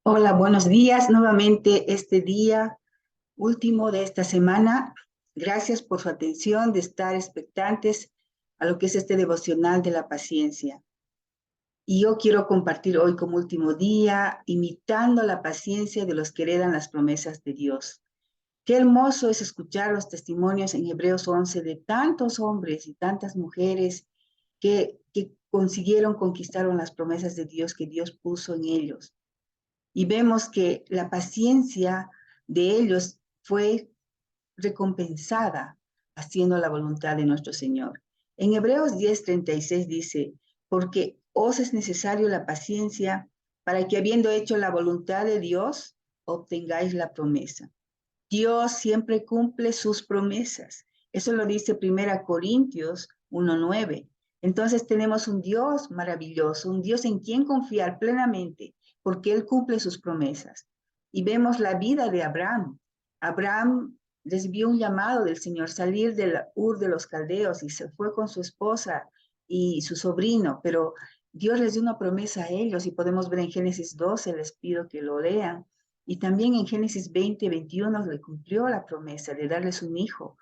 Hola, buenos días. Nuevamente este día último de esta semana. Gracias por su atención de estar expectantes a lo que es este devocional de la paciencia. Y yo quiero compartir hoy como último día, imitando la paciencia de los que heredan las promesas de Dios. Qué hermoso es escuchar los testimonios en Hebreos 11 de tantos hombres y tantas mujeres que consiguieron, conquistaron las promesas de Dios que Dios puso en ellos. Y vemos que la paciencia de ellos fue recompensada haciendo la voluntad de nuestro Señor. En Hebreos 10:36 dice, porque os es necesario la paciencia para que habiendo hecho la voluntad de Dios, obtengáis la promesa. Dios siempre cumple sus promesas. Eso lo dice Primera Corintios 1:9. Entonces tenemos un Dios maravilloso, un Dios en quien confiar plenamente, porque Él cumple sus promesas. Y vemos la vida de Abraham. Abraham recibió un llamado del Señor, salir del Ur de los Caldeos y se fue con su esposa y su sobrino, pero Dios les dio una promesa a ellos y podemos ver en Génesis 12, les pido que lo lean, y también en Génesis 20:21 le cumplió la promesa de darles un hijo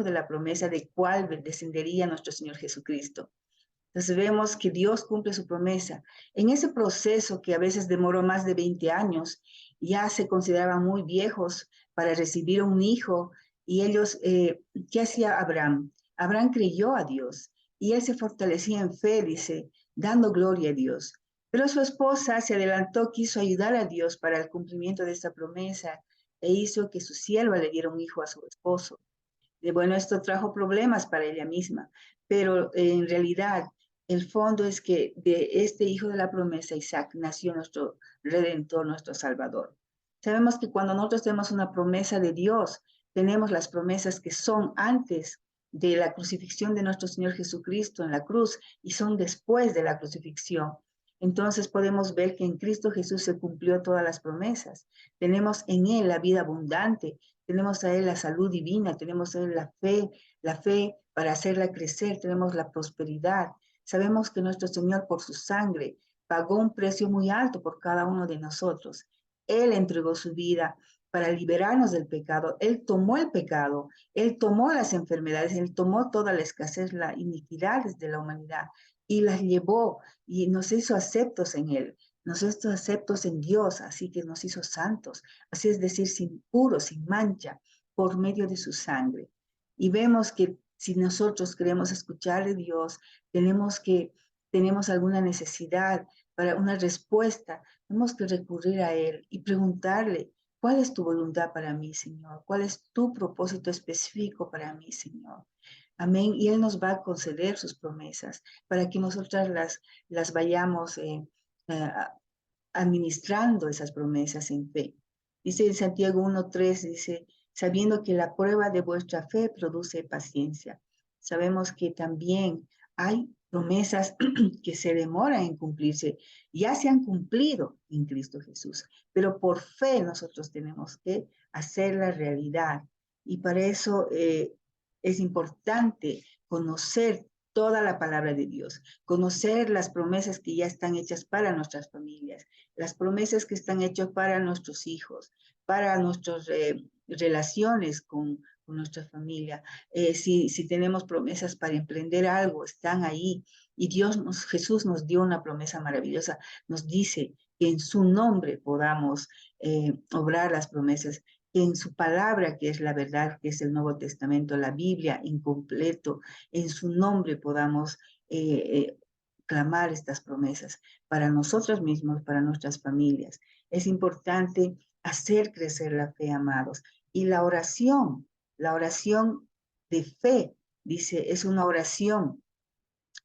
de la promesa de cual descendería nuestro Señor Jesucristo. Entonces vemos que Dios cumple su promesa. En ese proceso que a veces demoró más de 20 años, ya se consideraban muy viejos para recibir un hijo. Y ellos, ¿qué hacía Abraham? Abraham creyó a Dios y él se fortalecía en fe, dice, dando gloria a Dios. Pero su esposa se adelantó, quiso ayudar a Dios para el cumplimiento de esta promesa e hizo que su sierva le diera un hijo a su esposo. Bueno, esto trajo problemas para ella misma, pero en realidad el fondo es que de este hijo de la promesa, Isaac, nació nuestro Redentor, nuestro Salvador. Sabemos que cuando nosotros tenemos una promesa de Dios, tenemos las promesas que son antes de la crucifixión de nuestro Señor Jesucristo en la cruz y son después de la crucifixión. Entonces podemos ver que en Cristo Jesús se cumplió todas las promesas. Tenemos en Él la vida abundante, tenemos a Él la salud divina, tenemos a Él la fe para hacerla crecer, tenemos la prosperidad. Sabemos que nuestro Señor por su sangre pagó un precio muy alto por cada uno de nosotros. Él entregó su vida para liberarnos del pecado. Él tomó el pecado, Él tomó las enfermedades, Él tomó toda la escasez, las iniquidades de la humanidad y las llevó y nos hizo aceptos en Él. Nos hizo aceptos en Dios, así que nos hizo santos, así es decir, sin puro, sin mancha, por medio de su sangre. Y vemos que si nosotros queremos escuchar de Dios, tenemos alguna necesidad para una respuesta, tenemos que recurrir a Él y preguntarle, ¿cuál es tu voluntad para mí, Señor? ¿Cuál es tu propósito específico para mí, Señor? Amén. Y Él nos va a conceder sus promesas para que nosotras las vayamos eh, administrando esas promesas en fe. Dice en Santiago 1:3, dice, sabiendo que la prueba de vuestra fe produce paciencia. Sabemos que también hay promesas que se demoran en cumplirse, ya se han cumplido en Cristo Jesús, pero por fe nosotros tenemos que hacer la realidad. Y para eso es importante conocer toda la palabra de Dios, conocer las promesas que ya están hechas para nuestras familias, las promesas que están hechas para nuestros hijos, para nuestras relaciones con nuestra familia. Si tenemos promesas para emprender algo, están ahí. Y Jesús nos dio una promesa maravillosa. Nos dice que en su nombre podamos obrar las promesas, que en su palabra, que es la verdad, que es el Nuevo Testamento, la Biblia incompleto, en su nombre podamos clamar estas promesas para nosotros mismos, para nuestras familias. Es importante hacer crecer la fe, amados. Y la oración de fe, dice, es una oración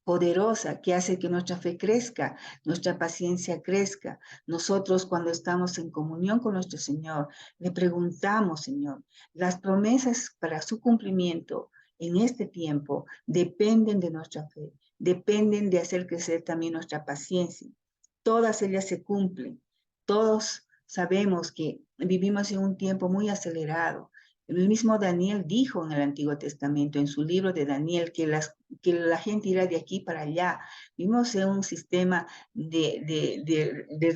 poderosa que hace que nuestra fe crezca, nuestra paciencia crezca. Nosotros cuando estamos en comunión con nuestro Señor, le preguntamos, Señor, las promesas para su cumplimiento en este tiempo dependen de nuestra fe, dependen de hacer crecer también nuestra paciencia. Todas ellas se cumplen. Todos sabemos que vivimos en un tiempo muy acelerado El mismo Daniel dijo en el Antiguo Testamento, en su libro de Daniel, que la gente irá de aquí para allá. Vimos en un sistema de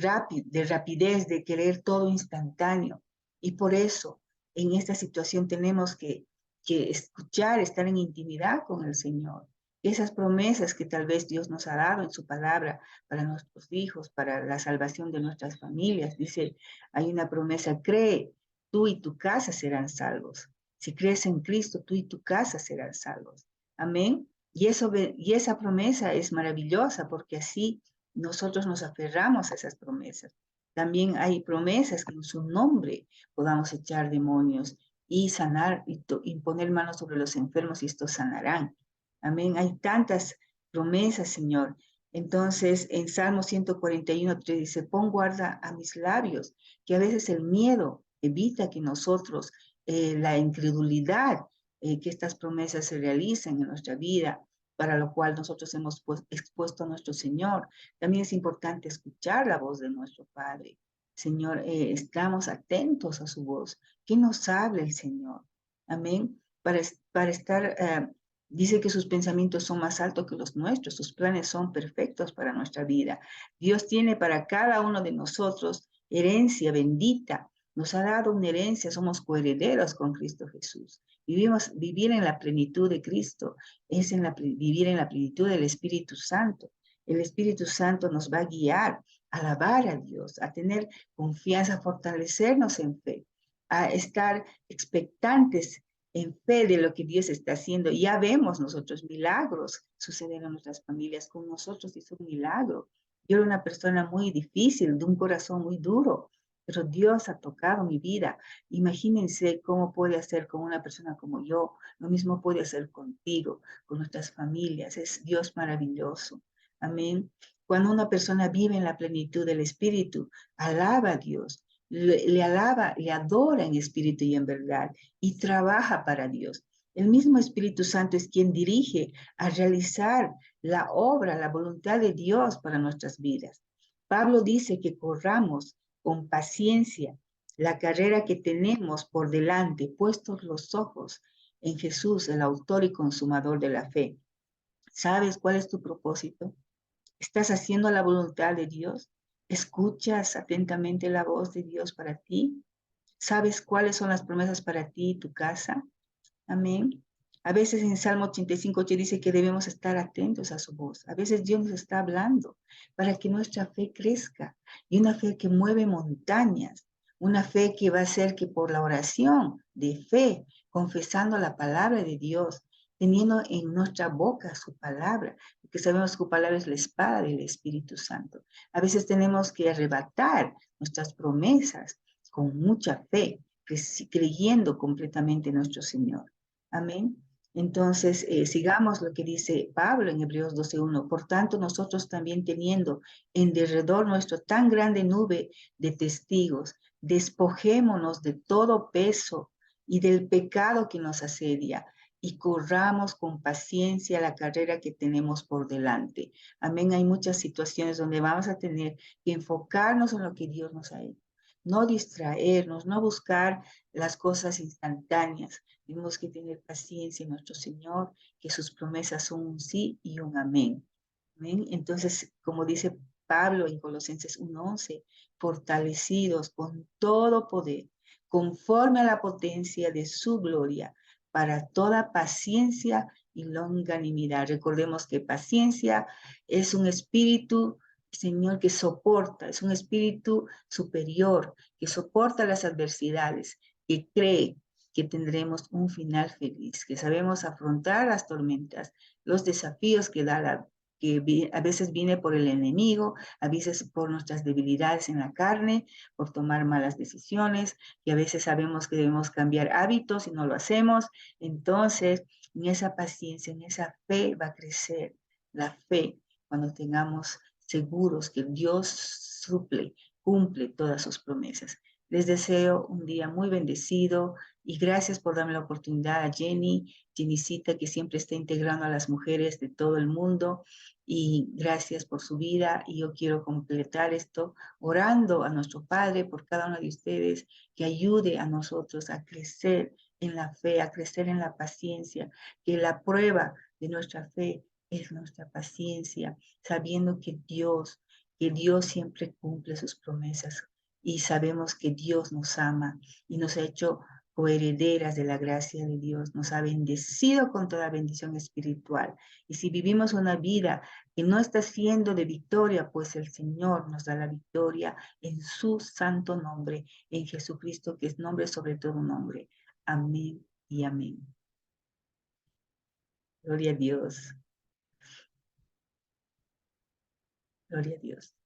rapidez, de querer todo instantáneo. Y por eso, en esta situación tenemos que escuchar, estar en intimidad con el Señor. Esas promesas que tal vez Dios nos ha dado en su palabra para nuestros hijos, para la salvación de nuestras familias. Dice, hay una promesa, cree, tú y tu casa serán salvos. Si crees en Cristo, tú y tu casa serán salvos. Amén. Y esa promesa es maravillosa porque así nosotros nos aferramos a esas promesas. También hay promesas que en su nombre podamos echar demonios y sanar y poner manos sobre los enfermos y estos sanarán. Amén. Hay tantas promesas, Señor. Entonces, en Salmo 141:3 dice, pon guarda a mis labios, que a veces el miedo evita que nosotros, la incredulidad, que estas promesas se realicen en nuestra vida, para lo cual nosotros hemos expuesto a nuestro Señor. También es importante escuchar la voz de nuestro Padre. Señor, estamos atentos a su voz. ¿Qué nos habla el Señor? Amén. Para estar, dice que sus pensamientos son más altos que los nuestros, sus planes son perfectos para nuestra vida. Dios tiene para cada uno de nosotros herencia bendita. Nos ha dado una herencia, somos coherederos con Cristo Jesús. Vivir en la plenitud de Cristo es vivir en la plenitud del Espíritu Santo. El Espíritu Santo nos va a guiar a alabar a Dios, a tener confianza, a fortalecernos en fe, a estar expectantes en fe de lo que Dios está haciendo. Ya vemos nosotros milagros suceder en nuestras familias. Con nosotros hizo un milagro. Yo era una persona muy difícil, de un corazón muy duro, pero Dios ha tocado mi vida. Imagínense cómo puede hacer con una persona como yo. Lo mismo puede hacer contigo, con nuestras familias. Es Dios maravilloso. Amén. Cuando una persona vive en la plenitud del Espíritu, alaba a Dios, le alaba, le adora en espíritu y en verdad, y trabaja para Dios. El mismo Espíritu Santo es quien dirige a realizar la obra, la voluntad de Dios para nuestras vidas. Pablo dice que corramos con paciencia la carrera que tenemos por delante, puestos los ojos en Jesús, el autor y consumador de la fe. ¿Sabes cuál es tu propósito? ¿Estás haciendo la voluntad de Dios? ¿Escuchas atentamente la voz de Dios para ti? ¿Sabes cuáles son las promesas para ti y tu casa? Amén. A veces en Salmo 85:8 dice que debemos estar atentos a su voz. A veces Dios nos está hablando para que nuestra fe crezca, y una fe que mueve montañas, una fe que va a ser que por la oración de fe, confesando la palabra de Dios, teniendo en nuestra boca su palabra, porque sabemos que su palabra es la espada del Espíritu Santo. A veces tenemos que arrebatar nuestras promesas con mucha fe, creyendo completamente en nuestro Señor. Amén. Entonces, sigamos lo que dice Pablo en Hebreos 12:1. Por tanto, nosotros también teniendo en derredor nuestro tan grande nube de testigos, despojémonos de todo peso y del pecado que nos asedia y corramos con paciencia la carrera que tenemos por delante. Amén. Hay muchas situaciones donde vamos a tener que enfocarnos en lo que Dios nos ha hecho. No distraernos, no buscar las cosas instantáneas. Tenemos que tener paciencia en nuestro Señor, que sus promesas son un sí y un amén. Amén. Entonces, como dice Pablo en Colosenses 1:11, fortalecidos con todo poder, conforme a la potencia de su gloria, para toda paciencia y longanimidad. Recordemos que paciencia es un espíritu, Señor, que soporta, es un espíritu superior, que soporta las adversidades, que cree que tendremos un final feliz, que sabemos afrontar las tormentas, los desafíos que a veces viene por el enemigo, a veces por nuestras debilidades en la carne, por tomar malas decisiones, y a veces sabemos que debemos cambiar hábitos y no lo hacemos. Entonces, en esa paciencia, en esa fe va a crecer la fe cuando tengamos seguros que Dios cumple todas sus promesas. Les deseo un día muy bendecido y gracias por darme la oportunidad a Jennycita, que siempre está integrando a las mujeres de todo el mundo, y gracias por su vida. Y yo quiero completar esto orando a nuestro Padre por cada uno de ustedes, que ayude a nosotros a crecer en la fe, a crecer en la paciencia, que la prueba de nuestra fe es nuestra paciencia, sabiendo que Dios siempre cumple sus promesas y sabemos que Dios nos ama y nos ha hecho coherederas de la gracia de Dios, nos ha bendecido con toda bendición espiritual. Y si vivimos una vida que no está siendo de victoria, pues el Señor nos da la victoria en su santo nombre, en Jesucristo, que es nombre sobre todo nombre. Amén y amén. Gloria a Dios. Gloria a Dios.